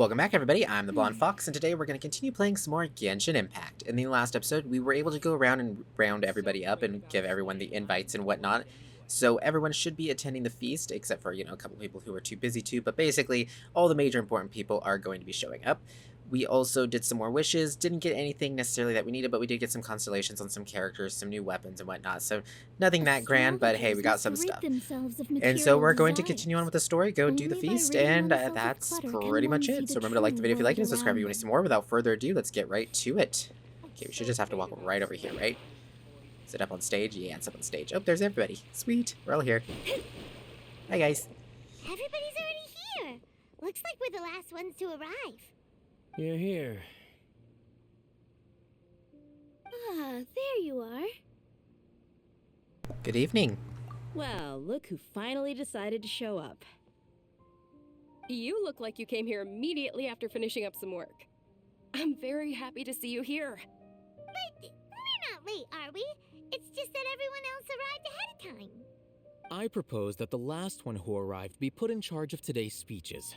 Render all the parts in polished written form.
Welcome back, everybody. I'm the Blonde Fox, and today we're going to continue playing some more Genshin Impact. In the last episode, we were able to go around and round everybody up and give everyone the invites and whatnot. So everyone should be attending the feast, except for, a couple people who are too busy to, but basically, all the major important people are going to be showing up. We also did some more wishes, didn't get anything necessarily that we needed, but we did get some constellations on some characters, some new weapons and whatnot, so nothing that grand, but hey, we got some stuff. And so we're going to continue on with the story, go do the feast, and that's pretty much it. So remember to like the video if you like it, and subscribe if you want to see more. Without further ado, let's get right to it. Okay, we should just have to walk right over here, right? Is it up on stage? Yeah, it's up on stage. Oh, there's everybody. Sweet, we're all here. Hi, guys. Everybody's already here. Looks like we're the last ones to arrive. You're here. Ah, there you are. Good evening. Well, look who finally decided to show up. You look like you came here immediately after finishing up some work. I'm very happy to see you here. But we're not late, are we? It's just that everyone else arrived ahead of time. I propose that the last one who arrived be put in charge of today's speeches.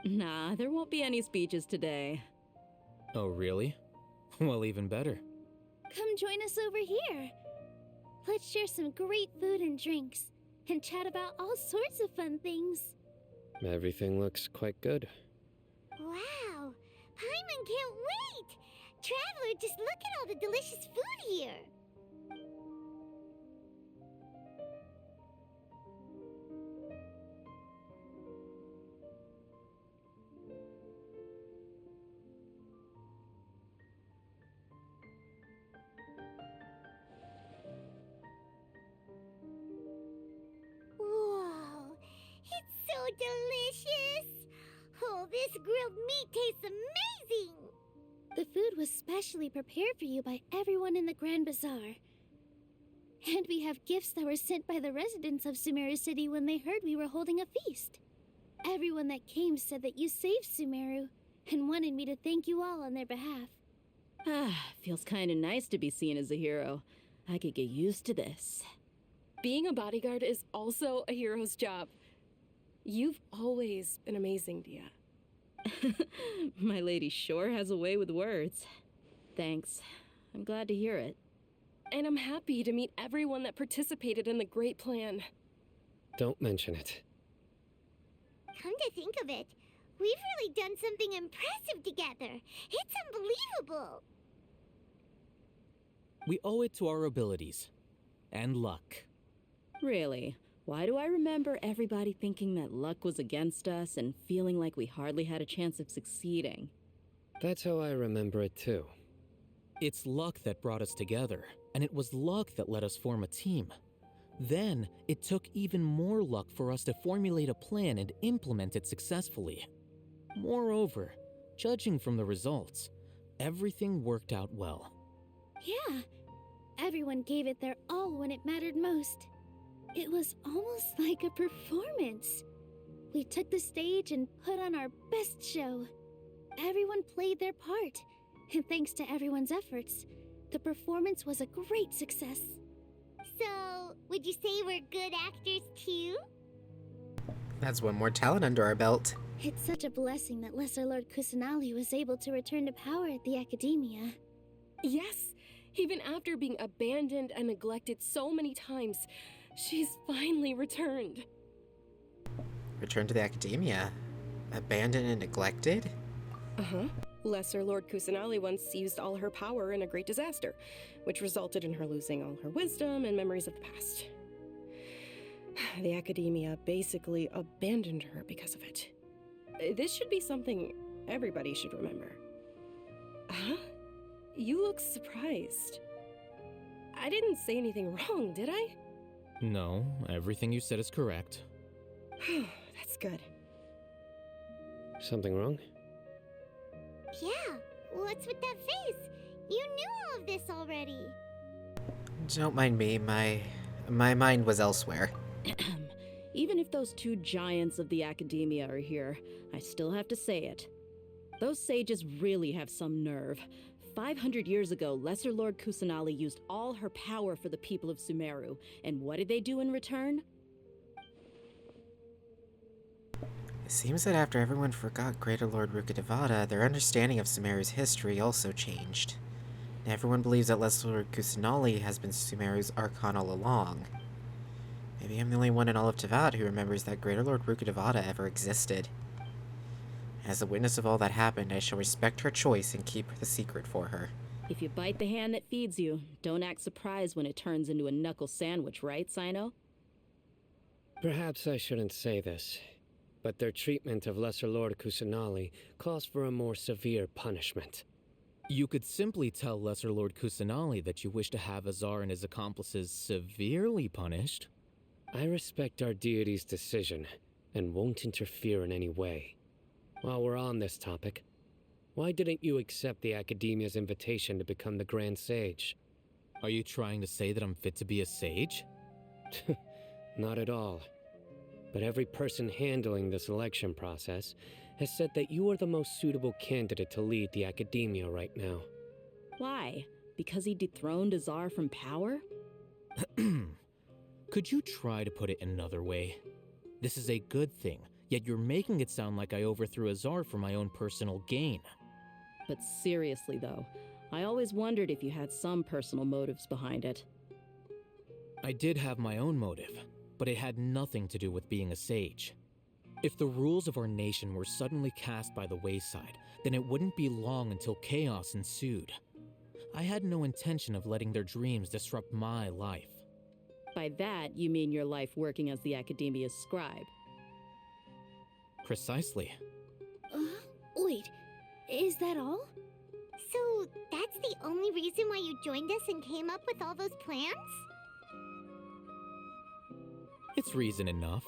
Nah, there won't be any speeches today. Oh, really? Well, even better. Come join us over here. Let's share some great food and drinks, and chat about all sorts of fun things. Everything looks quite good. Wow! Paimon can't wait! Traveler, just look at all the delicious food here! Whoa! It's so delicious! Oh, this grilled meat tastes amazing! The food was specially prepared for you by everyone in the Grand Bazaar. And we have gifts that were sent by the residents of Sumeru City when they heard we were holding a feast. Everyone that came said that you saved Sumeru and wanted me to thank you all on their behalf. Ah, feels kinda nice to be seen as a hero. I could get used to this. Being a bodyguard is also a hero's job. You've always been amazing, Dia. My lady sure has a way with words. Thanks. I'm glad to hear it. And I'm happy to meet everyone that participated in the great plan. Don't mention it. Come to think of it, we've really done something impressive together. It's unbelievable. We owe it to our abilities. And luck. Really? Why do I remember everybody thinking that luck was against us and feeling like we hardly had a chance of succeeding? That's how I remember it too. It's luck that brought us together, and it was luck that let us form a team. Then, it took even more luck for us to formulate a plan and implement it successfully. Moreover, judging from the results, everything worked out well. Yeah, everyone gave it their all when it mattered most. It was almost like a performance. We took the stage and put on our best show. Everyone played their part, and thanks to everyone's efforts, the performance was a great success. So, would you say we're good actors too? That's one more talent under our belt. It's such a blessing that Lesser Lord Kusanali was able to return to power at the Academia. Yes, even after being abandoned and neglected so many times, she's finally returned. Return to the Academia. Abandoned and neglected? Uh-huh. Lesser Lord Kusanali once used all her power in a great disaster, which resulted in her losing all her wisdom and memories of the past. The Academia basically abandoned her because of it. This should be something everybody should remember. Huh? You look surprised. I didn't say anything wrong, did I? No, everything you said is correct. That's good. Something wrong? Yeah, what's with that face? You knew all of this already. Don't mind me, my mind was elsewhere. Even if those two giants of the Academia are here, I still have to say it. Those sages really have some nerve. 500 years ago, Lesser Lord Kusanali used all her power for the people of Sumeru, and what did they do in return? It seems that after everyone forgot Greater Lord Rukkhadevata, their understanding of Sumeru's history also changed. And everyone believes that Lesser Lord Kusanali has been Sumeru's Archon all along. Maybe I'm the only one in all of Tevat who remembers that Greater Lord Rukkhadevata ever existed. As a witness of all that happened, I shall respect her choice and keep the secret for her. If you bite the hand that feeds you, don't act surprised when it turns into a knuckle sandwich, right, Sino? Perhaps I shouldn't say this, but their treatment of Lesser Lord Kusanali calls for a more severe punishment. You could simply tell Lesser Lord Kusanali that you wish to have Azar and his accomplices severely punished. I respect our deity's decision and won't interfere in any way. While we're on this topic, why didn't you accept the Academia's invitation to become the Grand Sage? Are you trying to say that I'm fit to be a sage? Not at all. But every person handling the selection process has said that you are the most suitable candidate to lead the Academia right now. Why? Because he dethroned Azar from power? Could you try to put it another way? This is a good thing, yet you're making it sound like I overthrew Azar for my own personal gain. But seriously, though, I always wondered if you had some personal motives behind it. I did have my own motive, but it had nothing to do with being a sage. If the rules of our nation were suddenly cast by the wayside, then it wouldn't be long until chaos ensued. I had no intention of letting their dreams disrupt my life. By that, you mean your life working as the Academia's scribe. Precisely. Wait, is that all? So, that's the only reason why you joined us and came up with all those plans? It's reason enough.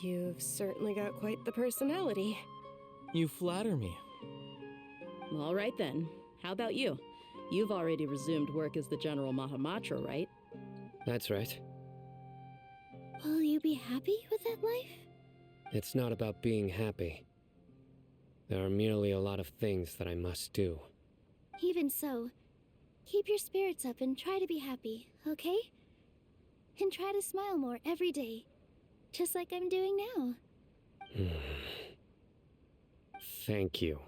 You've certainly got quite the personality. You flatter me. All right then. How about you? You've already resumed work as the General Mahamatra, right? That's right. Will you be happy with that life? It's not about being happy. There are merely a lot of things that I must do. Even so, keep your spirits up and try to be happy, okay? And try to smile more every day, just like I'm doing now. Thank you.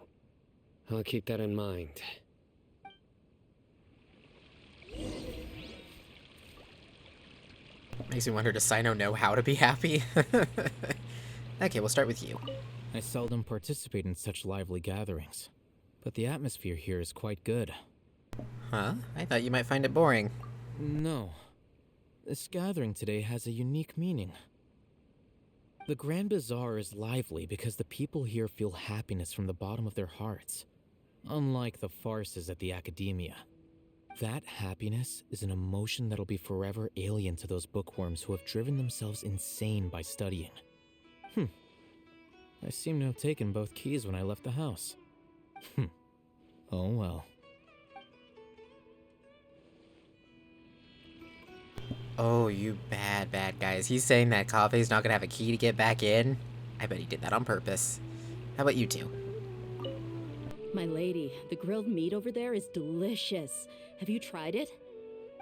I'll keep that in mind. Makes me wonder, does Sino know how to be happy? Okay, we'll start with you. I seldom participate in such lively gatherings, but the atmosphere here is quite good. Huh? I thought you might find it boring. No. This gathering today has a unique meaning. The Grand Bazaar is lively because the people here feel happiness from the bottom of their hearts, unlike the farces at the Academia. That happiness is an emotion that'll be forever alien to those bookworms who have driven themselves insane by studying. I seem to have taken both keys when I left the house. Oh well. Oh, you bad guys. He's saying that Kafei's not gonna have a key to get back in? I bet he did that on purpose. How about you two? My lady, the grilled meat over there is delicious. Have you tried it?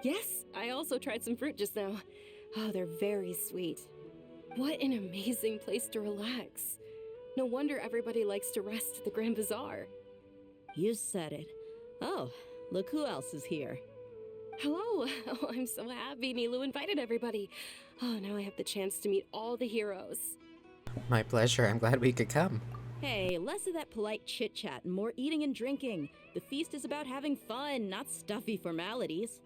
Yes, I also tried some fruit just now. Oh, they're very sweet. What an amazing place to relax. No wonder everybody likes to rest at the Grand Bazaar. You said it. Oh, look who else is here. Hello! Oh, I'm so happy Nilu invited everybody. Oh, now I have the chance to meet all the heroes. My pleasure. I'm glad we could come. Hey, less of that polite chit-chat and more eating and drinking. The feast is about having fun, not stuffy formalities.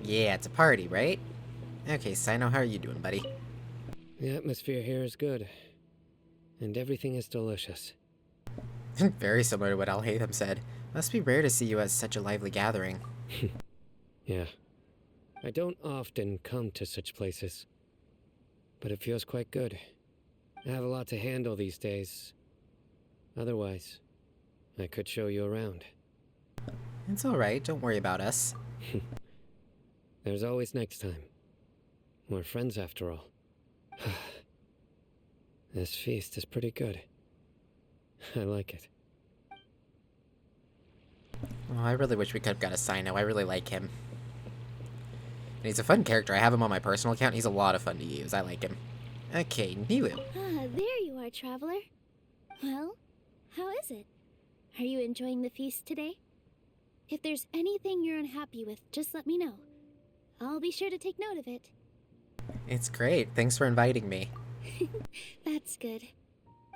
Yeah, it's a party, right? Okay, Sino, how are you doing, buddy? The atmosphere here is good. And everything is delicious. Very similar to what Alhaitham said. Must be rare to see you at such a lively gathering. Yeah. I don't often come to such places. But it feels quite good. I have a lot to handle these days. Otherwise, I could show you around. It's alright, don't worry about us. There's always next time. We're friends after all. This feast is pretty good. I like it. Oh, I really wish we could have got a Sino. I really like him. And he's a fun character. I have him on my personal account. He's a lot of fun to use. I like him. Okay, Nilu. Ah, there you are, traveler. Well, how is it? Are you enjoying the feast today? If there's anything you're unhappy with, just let me know. I'll be sure to take note of it. It's great. Thanks for inviting me. That's good.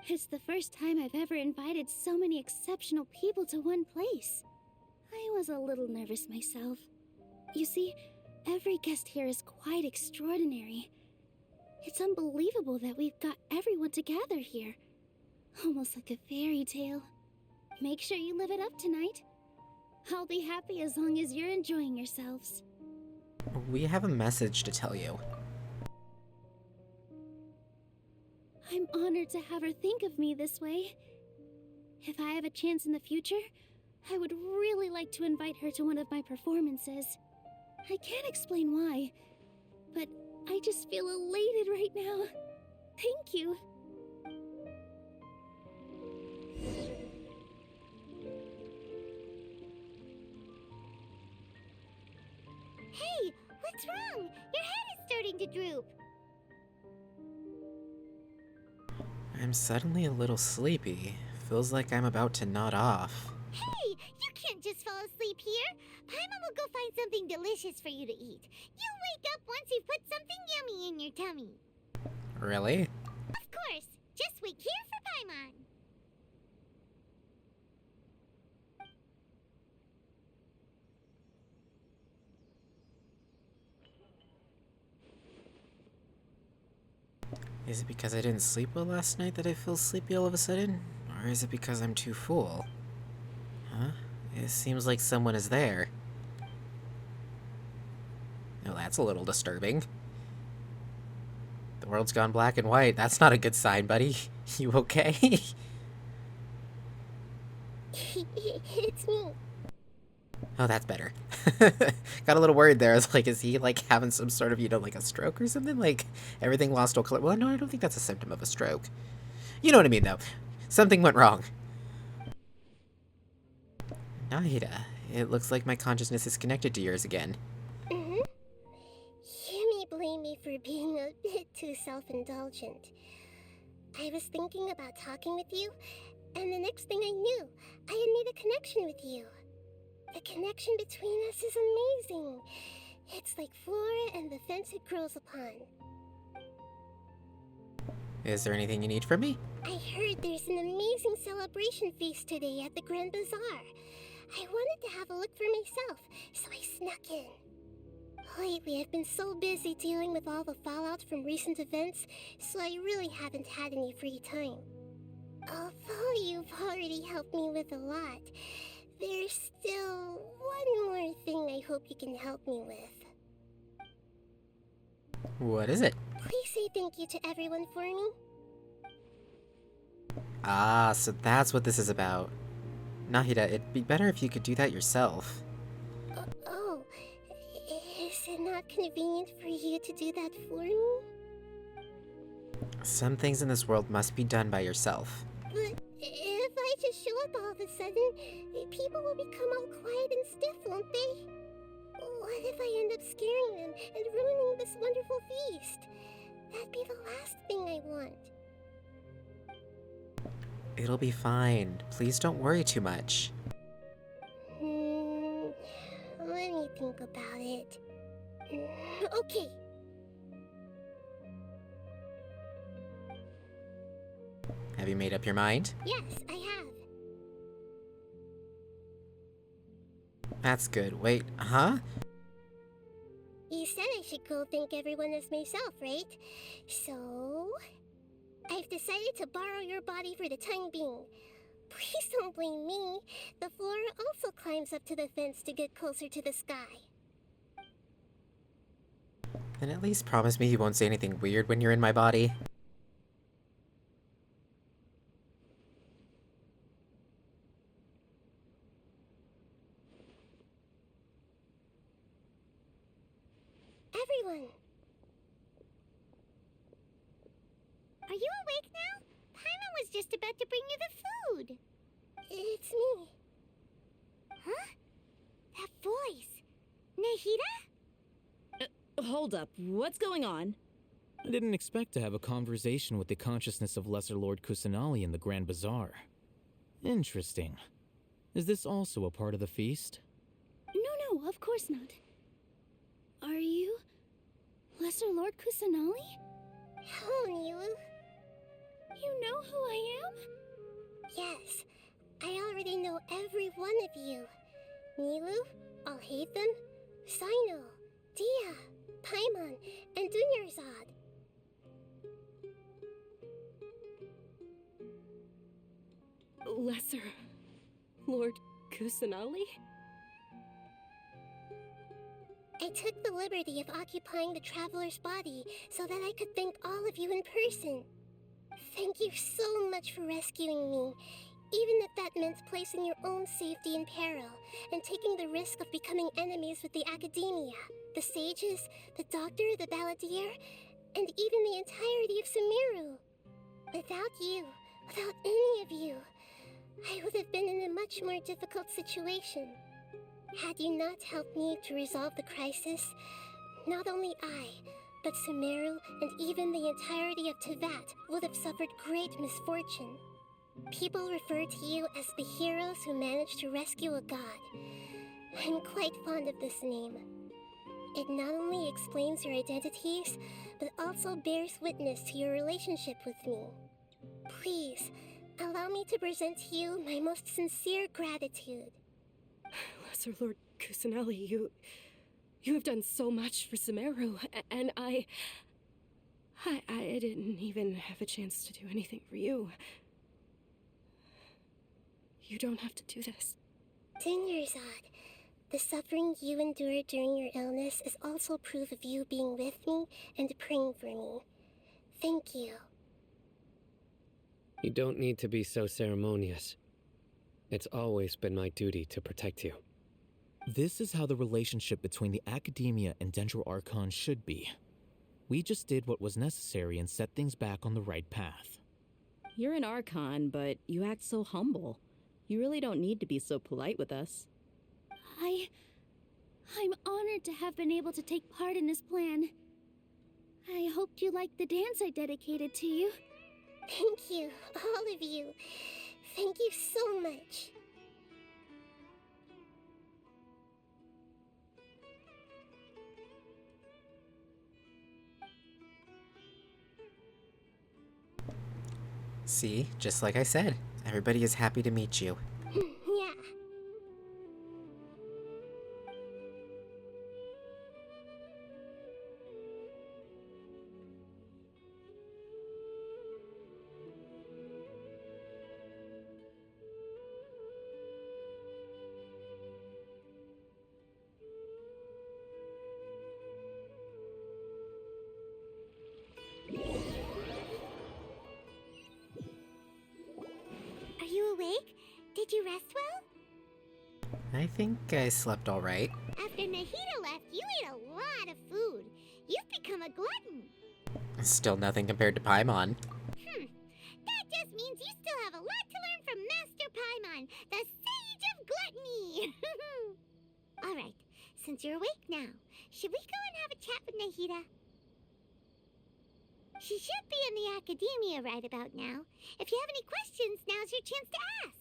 It's the first time I've ever invited so many exceptional people to one place. I was a little nervous myself. You see, every guest here is quite extraordinary. It's unbelievable that we've got everyone together here. Almost like a fairy tale. Make sure you live it up tonight. I'll be happy as long as you're enjoying yourselves. We have a message to tell you. I'm honored to have her think of me this way. If I have a chance in the future, I would really like to invite her to one of my performances. I can't explain why, but I just feel elated right now. Thank you. Hey, what's wrong? Your head is starting to droop. I'm suddenly a little sleepy. Feels like I'm about to nod off. Hey, you can't just fall asleep here. Paimon will go find something delicious for you to eat. You'll wake up once you've put something yummy in your tummy. Really? Of course. Just wait here for Paimon. Is it because I didn't sleep well last night that I feel sleepy all of a sudden? Or is it because I'm too full? Huh? It seems like someone is there. Oh, that's a little disturbing. The world's gone black and white. That's not a good sign, buddy. You okay? It's me. Oh, that's better. Got a little worried there. I was like, is he, like, having some sort of, like, a stroke or something? Like, everything lost all color. Well, no, I don't think that's a symptom of a stroke. You know what I mean, though. Something went wrong. Nahida, it looks like my consciousness is connected to yours again. Mm-hmm. You may blame me for being a bit too self-indulgent. I was thinking about talking with you, and the next thing I knew, I had made a connection with you. The connection between us is amazing. It's like flora and the fence it grows upon. Is there anything you need from me? I heard there's an amazing celebration feast today at the Grand Bazaar. I wanted to have a look for myself, so I snuck in. Lately, I've been so busy dealing with all the fallout from recent events, so I really haven't had any free time. Although you've already helped me with a lot, there's still one more thing I hope you can help me with. What is it? Please say thank you to everyone for me. Ah, so that's what this is about. Nahida, it'd be better if you could do that yourself. Oh, is it not convenient for you to do that for me? Some things in this world must be done by yourself. But if I just show up all of a sudden, people will become all quiet and stiff, won't they? What if I end up scaring them and ruining this wonderful feast? That'd be the last thing I want. It'll be fine. Please don't worry too much. Let me think about it. Okay. Have you made up your mind? Yes, I have. That's good. Wait, huh? You said I should go thank everyone as myself, right? So, I've decided to borrow your body for the time being. Please don't blame me. The flora also climbs up to the fence to get closer to the sky. Then at least promise me you won't say anything weird when you're in my body. Everyone! Are you awake now? Paimon was just about to bring you the food. It's me. Huh? That voice. Nahida? Hold up, what's going on? I didn't expect to have a conversation with the consciousness of Lesser Lord Kusanali in the Grand Bazaar. Interesting. Is this also a part of the feast? No, of course not. Are you Lesser Lord Kusanali? Hello, Nilu. You know who I am? Yes, I already know every one of you. Nilu, Alhaitham, Sino, Dia, Paimon, and Dunyarzad. Lesser Lord Kusanali? I took the liberty of occupying the traveler's body so that I could thank all of you in person. Thank you so much for rescuing me, even if that meant placing your own safety in peril and taking the risk of becoming enemies with the Academia, the sages, the doctor, the balladeer, and even the entirety of Sumeru. Without you, without any of you, I would have been in a much more difficult situation. Had you not helped me to resolve the crisis, not only I, but Sumeru and even the entirety of Tevat would have suffered great misfortune. People refer to you as the heroes who managed to rescue a god. I'm quite fond of this name. It not only explains your identities, but also bears witness to your relationship with me. Please, allow me to present to you my most sincere gratitude. Lesser Lord Kusanali, you have done so much for Sumeru, and I didn't even have a chance to do anything for you. You don't have to do this. Dunyarzad, the suffering you endured during your illness is also proof of you being with me and praying for me. Thank you. You don't need to be so ceremonious. It's always been my duty to protect you. This is how the relationship between the Academia and Dendro Archon should be. We just did what was necessary and set things back on the right path. You're an Archon, but you act so humble. You really don't need to be so polite with us. I'm honored to have been able to take part in this plan. I hoped you liked the dance I dedicated to you. Thank you, all of you. Thank you so much. See, just like I said, everybody is happy to meet you. Yeah. Are you awake? Did you rest well? I think I slept all right. After Nahida left, you ate a lot of food. You've become a glutton. Still nothing compared to Paimon. That just means you still have a lot to learn from Master Paimon, the Sage of Gluttony. Alright, since you're awake now, should we go and have a chat with Nahida? She should be in the Academia right about now. If you have any questions, now's your chance to ask.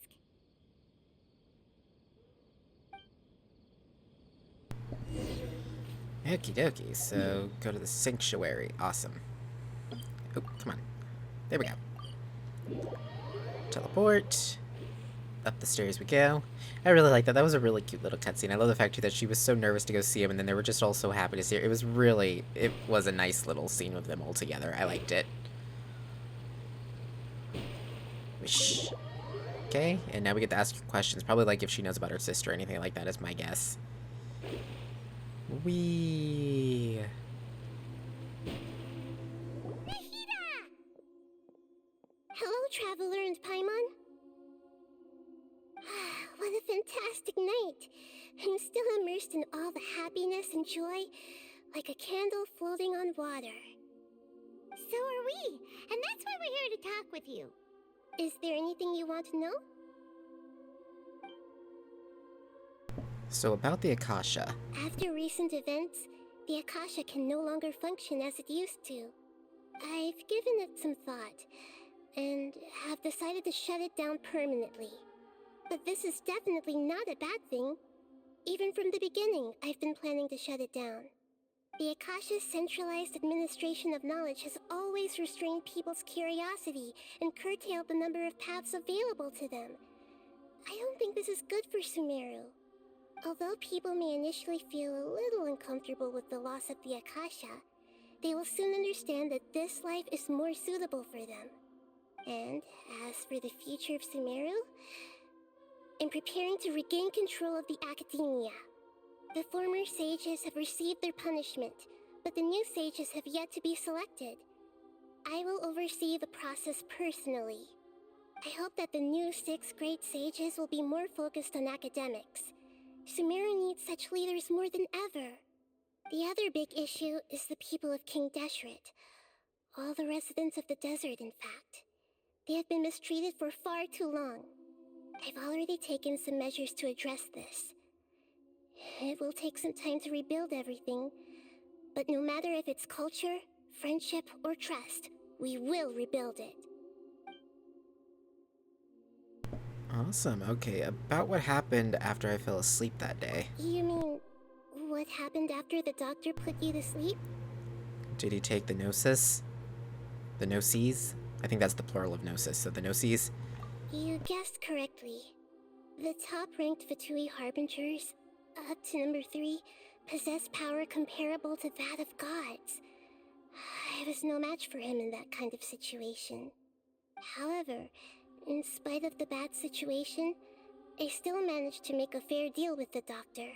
Okie dokie, so go to the sanctuary. Awesome. Oh, come on. There we go. Teleport. Up the stairs we go. I really like that. That was a really cute little cutscene. I love the fact too that she was so nervous to go see him, and then they were just all so happy to see her. It was a nice little scene with them all together. I liked it. Wish. Okay, and now we get to ask her questions. Probably like if she knows about her sister or anything like that is my guess. Wee. Nahida! Hello, Traveler and Paimon. What a fantastic night. I'm still immersed in all the happiness and joy, like a candle floating on water. So are we, and that's why we're here to talk with you. Is there anything you want to know? So about the Akasha. After recent events, the Akasha can no longer function as it used to. I've given it some thought, and have decided to shut it down permanently. But this is definitely not a bad thing. Even from the beginning, I've been planning to shut it down. The Akasha's centralized administration of knowledge has always restrained people's curiosity and curtailed the number of paths available to them. I don't think this is good for Sumeru. Although people may initially feel a little uncomfortable with the loss of the Akasha, they will soon understand that this life is more suitable for them. And as for the future of Sumeru, I'm preparing to regain control of the academia. The former sages have received their punishment, but the new sages have yet to be selected. I will oversee the process personally. I hope that the new 6 great sages will be more focused on academics. Sumeru needs such leaders more than ever. The other big issue is the people of King Deshret. All the residents of the desert, in fact. They have been mistreated for far too long. I've already taken some measures to address this. It will take some time to rebuild everything, but no matter if it's culture, friendship, or trust, we will rebuild it. Awesome. Okay, about what happened after I fell asleep that day. You mean, what happened after the doctor put you to sleep? Did he take the gnosis? The gnosis? I think that's the plural of gnosis, so the gnosis? You guessed correctly. The top-ranked Fatui Harbingers, up to number 3, possess power comparable to that of gods. I was no match for him in that kind of situation. However, in spite of the bad situation, I still managed to make a fair deal with the doctor.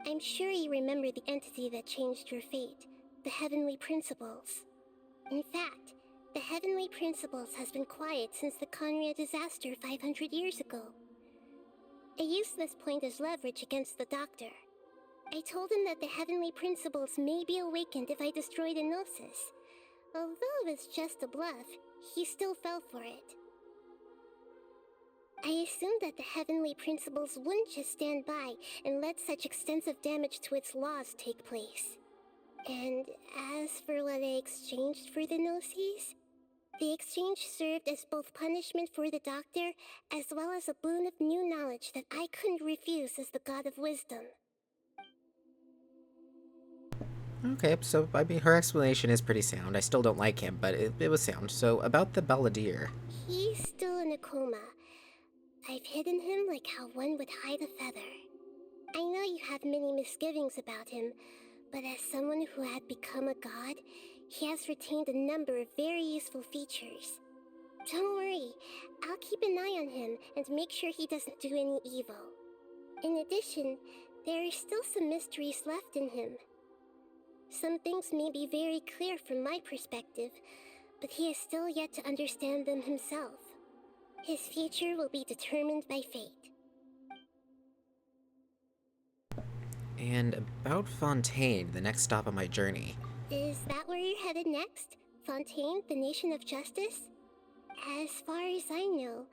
I'm sure you remember the entity that changed your fate, the Heavenly Principles. In fact, the Heavenly Principles has been quiet since the Conria disaster 500 years ago. I used this point as leverage against the doctor. I told him that the Heavenly Principles may be awakened if I destroy the Gnosis. Although it's just a bluff, he still fell for it. I assumed that the Heavenly Principles wouldn't just stand by and let such extensive damage to its laws take place. And as for what I exchanged for the Gnosis, the exchange served as both punishment for the doctor, as well as a boon of new knowledge that I couldn't refuse as the God of Wisdom. Okay, so I mean, her explanation is pretty sound. I still don't like him, but it was sound. So, about the Balladeer. He's still in a coma. I've hidden him like how one would hide a feather. I know you have many misgivings about him, but as someone who had become a god, he has retained a number of very useful features. Don't worry, I'll keep an eye on him and make sure he doesn't do any evil. In addition, there are still some mysteries left in him. Some things may be very clear from my perspective, but he is still yet to understand them himself. His future will be determined by fate. And about Fontaine, the next stop on my journey. Is that where you're headed next? Fontaine, the nation of justice? As far as I know,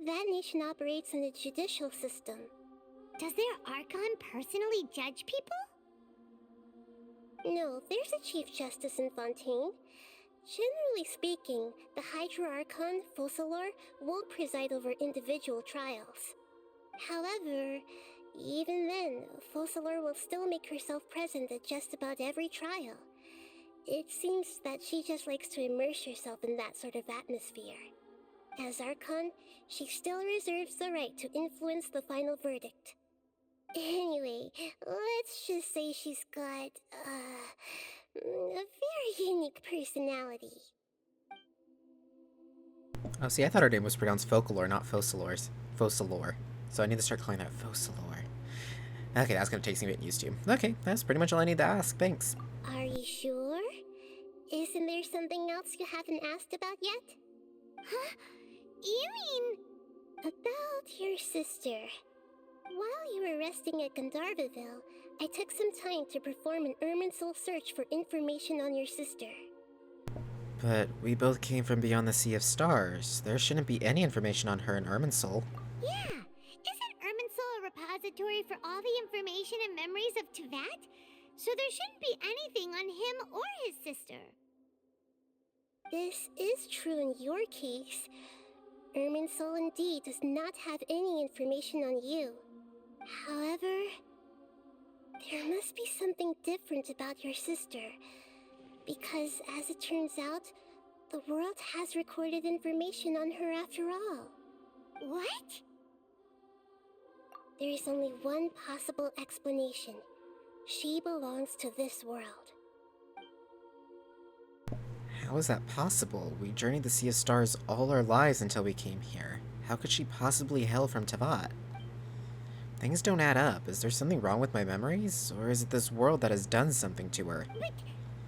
that nation operates in a judicial system. Does their Archon personally judge people? No, there's a Chief Justice in Fontaine. Generally speaking, the Hydra Archon, Focalor, won't preside over individual trials. However, even then, Focalor will still make herself present at just about every trial. It seems that she just likes to immerse herself in that sort of atmosphere. As Archon, she still reserves the right to influence the final verdict. Anyway, let's just say she's got, a very unique personality. Oh, see, I thought her name was pronounced Focalor, not Focalor. So I need to start calling that Focalor. Okay, that's gonna take some getting used to. Okay, that's pretty much all I need to ask. Thanks. Are you sure? Isn't there something else you haven't asked about yet? Huh? You mean... About your sister. While you were resting at Gandharvaville, I took some time to perform an Irminsul search for information on your sister. But we both came from beyond the Sea of Stars. There shouldn't be any information on her in Irminsul. Yeah! Isn't Irminsul a repository for all the information and memories of Tevat? So there shouldn't be anything on him or his sister. This is true in your case. Irminsul indeed does not have any information on you. However, there must be something different about your sister. Because, as it turns out, the world has recorded information on her after all. What? There is only one possible explanation. She belongs to this world. How is that possible? We journeyed the Sea of Stars all our lives until we came here. How could she possibly hail from Tavat? Things don't add up. Is there something wrong with my memories? Or is it this world that has done something to her? But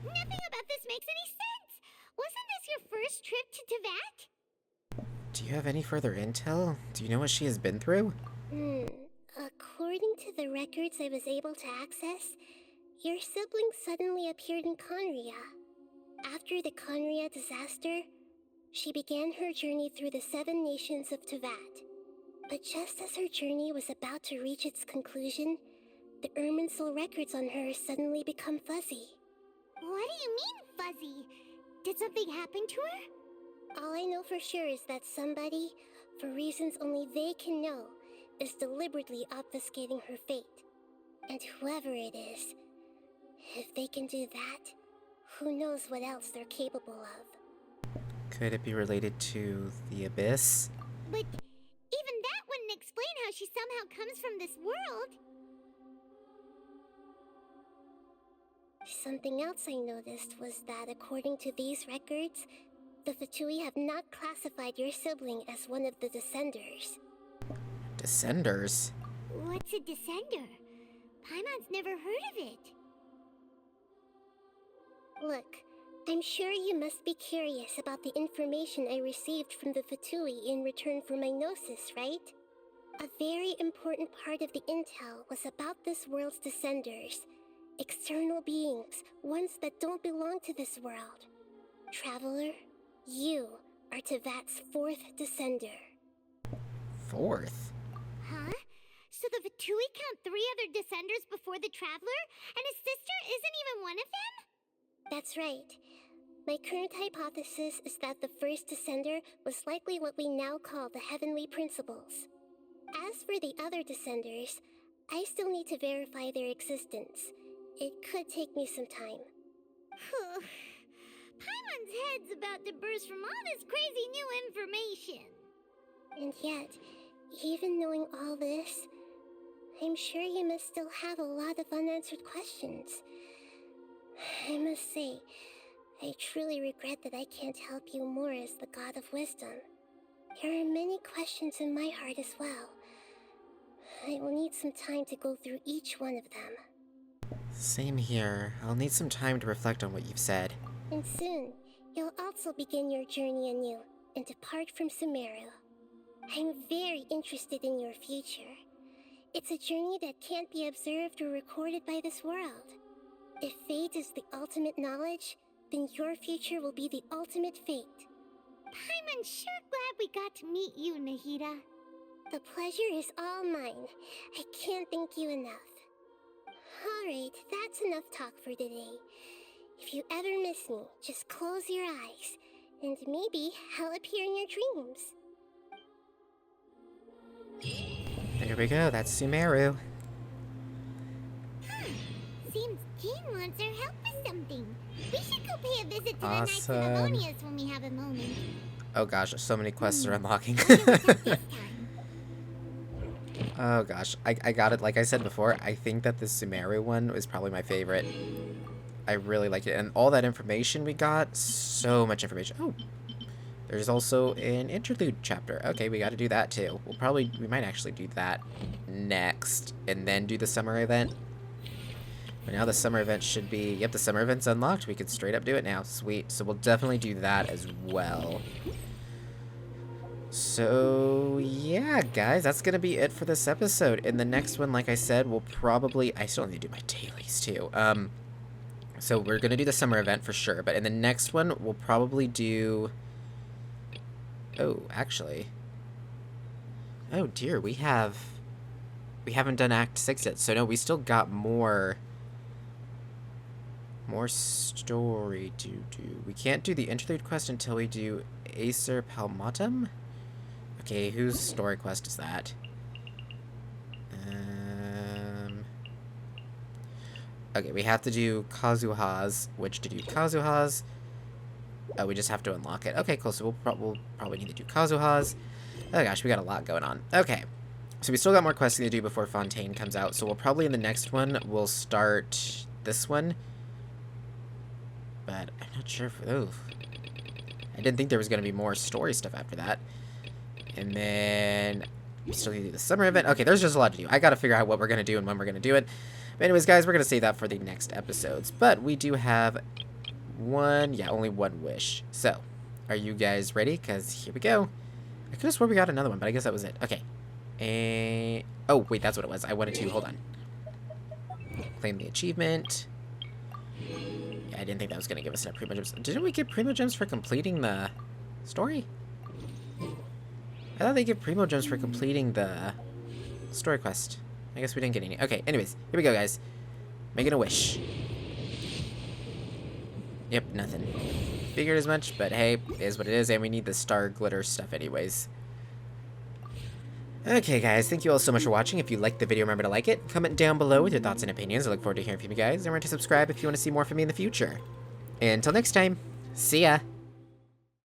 nothing about this makes any sense! Wasn't this your first trip to Tavat? Do you have any further intel? Do you know what she has been through? According to the records I was able to access, your sibling suddenly appeared in Conria. After the Conria disaster, she began her journey through the 7 nations of Tavat. But just as her journey was about to reach its conclusion, the Irminsul records on her suddenly become fuzzy. What do you mean, fuzzy? Did something happen to her? All I know for sure is that somebody, for reasons only they can know, is deliberately obfuscating her fate. And whoever it is, if they can do that, who knows what else they're capable of. Could it be related to the Abyss? But even that wouldn't explain how she somehow comes from this world. Something else I noticed was that according to these records, the Fatui have not classified your sibling as one of the Descenders. Descenders? What's a Descender? Paimon's never heard of it. Look, I'm sure you must be curious about the information I received from the Fatui in return for my gnosis, right? A very important part of the intel was about this world's Descenders. External beings, ones that don't belong to this world. Traveler, you are Tavat's 4th Descender. 4th? Huh? So the Fatui count 3 other Descenders before the Traveler, and his sister isn't even one of them? That's right. My current hypothesis is that the first Descender was likely what we now call the Heavenly Principles. As for the other Descenders, I still need to verify their existence. It could take me some time. Paimon's head's about to burst from all this crazy new information. And yet, even knowing all this, I'm sure you must still have a lot of unanswered questions. I must say, I truly regret that I can't help you more as the God of Wisdom. There are many questions in my heart as well. I will need some time to go through each one of them. Same here. I'll need some time to reflect on what you've said. And soon, you'll also begin your journey anew and depart from Sumeru. I'm very interested in your future. It's a journey that can't be observed or recorded by this world. If fate is the ultimate knowledge, then your future will be the ultimate fate. Paimon's sure glad we got to meet you, Nahida. The pleasure is all mine. I can't thank you enough. Alright, that's enough talk for today. If you ever miss me, just close your eyes, and maybe I'll appear in your dreams. There we go, that's Sumeru. Seems Jean wants our help with something. We should go pay a visit to the Knights Awesome. of Avonius when we have a moment. Oh gosh, so many quests are unlocking. Wonder what's up this time. Oh gosh, I got it. Like I said before, I think that the Sumeru one is probably my favorite. I really like it. And all that information we got, so much information. Oh, there's also an interlude chapter. Okay, we got to do that too. We might actually do that next and then do the summer event. But now the summer event should be, yep, the summer event's unlocked. We could straight up do it now. Sweet. So we'll definitely do that as well. So, yeah, guys, that's going to be it for this episode. In the next one, like I said, we'll probably, I still need to do my dailies too. So we're going to do the summer event for sure. But in the next one, we'll probably do, oh, actually, oh dear, we haven't done Act 6 yet. So no, we still got more More story to do. We can't do the interlude quest until we do Acer Palmatum? Okay, whose story quest is that? Okay, we have to do Kazuha's, which to do Kazuha's, we just have to unlock it. Okay, cool, so we'll probably need to do Kazuha's. Oh gosh, we got a lot going on. Okay, so we still got more questing to do before Fontaine comes out, so we'll probably in the next one, we'll start this one. But I'm not sure if, oh, I didn't think there was going to be more story stuff after that. And then we still need to do the summer event. Okay, there's just a lot to do. I got to figure out what we're going to do and when we're going to do it. But anyways, guys, we're going to save that for the next episodes. But we do have only one wish. So, are you guys ready? Because here we go. I could have swore we got another one, but I guess that was it. Okay. And, oh, wait, that's what it was. I wanted to, hold on. Claim the achievement. Yeah, I didn't think that was going to give us enough Primo Gems. Didn't we get Primo Gems for completing the story? I thought they give Primo Gems for completing the story quest. I guess we didn't get any. Okay, anyways, here we go, guys. Making a wish. Yep, nothing. Figured as much, but hey, it is what it is, and we need the star glitter stuff anyways. Okay, guys, thank you all so much for watching. If you liked the video, remember to like it. Comment down below with your thoughts and opinions. I look forward to hearing from you guys. And remember to subscribe if you want to see more from me in the future. And until next time, see ya!